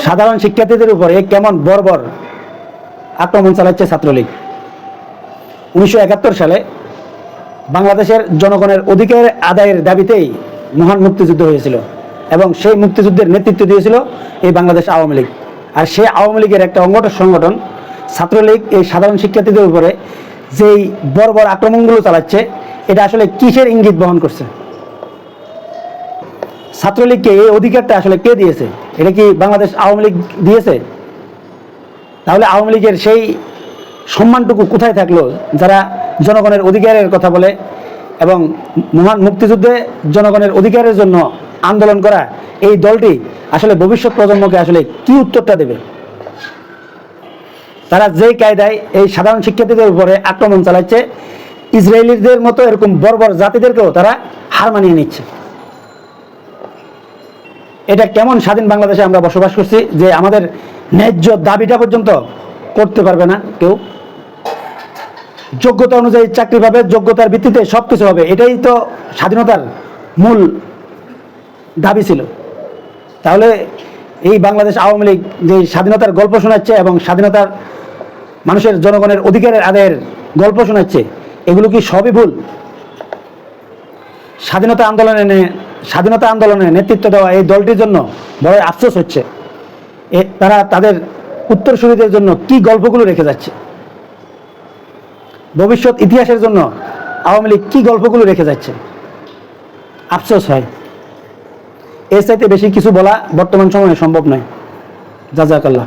সাধারণ শিক্ষার্থীদের উপরে কেমন বর্বর আক্রমণ চালাচ্ছে ছাত্রলীগ। 1971 সালে বাংলাদেশের জনগণের অধিকার আদায়ের দাবিতেই মহান মুক্তিযুদ্ধ হয়েছিল এবং সেই মুক্তিযুদ্ধের নেতৃত্ব দিয়েছিল এই বাংলাদেশ আওয়ামী লীগ। আর সেই আওয়ামী লীগের একটা সংগঠন ছাত্রলীগ এই সাধারণ শিক্ষার্থীদের উপরে যেই বর্বর আক্রমণগুলো চালাচ্ছে, এটা আসলে কিসের ইঙ্গিত বহন করছে? ছাত্রলীগকে এই অধিকারটা আসলে কে দিয়েছে? এটা কি বাংলাদেশ আওয়ামী লীগ দিয়েছে? তাহলে আওয়ামী লীগের সেই সম্মানটুকু কোথায় থাকলো যারা জনগণের অধিকারের কথা বলে এবং মহান মুক্তিযুদ্ধে জনগণের অধিকারের জন্য আন্দোলন করা এই দলটি আসলে ভবিষ্যৎ প্রজন্মকে আসলে কি উত্তরটা দেবে? তারা যেই কায়দায় এই সাধারণ শিক্ষার্থীদের উপরে আক্রমণ চালাচ্ছে, ইসরায়েলিদের মতো এরকম বর্বর জাতিদেরকেও তারা হার মানিয়ে নিচ্ছে। এটা কেমন স্বাধীন বাংলাদেশে আমরা বসবাস করছি যে আমাদের ন্যায্য দাবিটা পর্যন্ত করতে পারবে না কেউ? যোগ্যতা অনুযায়ী চাকরি পাবে, যোগ্যতার ভিত্তিতে সব কিছু হবে, এটাই তো স্বাধীনতার মূল দাবি ছিল। তাহলে এই বাংলাদেশ আওয়ামী লীগ যে স্বাধীনতার গল্প শোনাচ্ছে এবং স্বাধীনতার মানুষের জনগণের অধিকারের আদায়ের গল্প শোনাচ্ছে, এগুলো কি সবই ভুল? স্বাধীনতা আন্দোলনে নেতৃত্ব দেওয়া এই দলটির জন্য বড় আফসোস হচ্ছে। তারা তাদের উত্তরসূরিদের জন্য কি গল্পগুলো রেখে যাচ্ছে, ভবিষ্যৎ ইতিহাসের জন্য আওয়ামী লীগ কি গল্পগুলো রেখে যাচ্ছে, আফসোস হয়। এর চাইতে বেশি কিছু বলা বর্তমান সময়ে সম্ভব নয়। জাযাকাল্লাহ।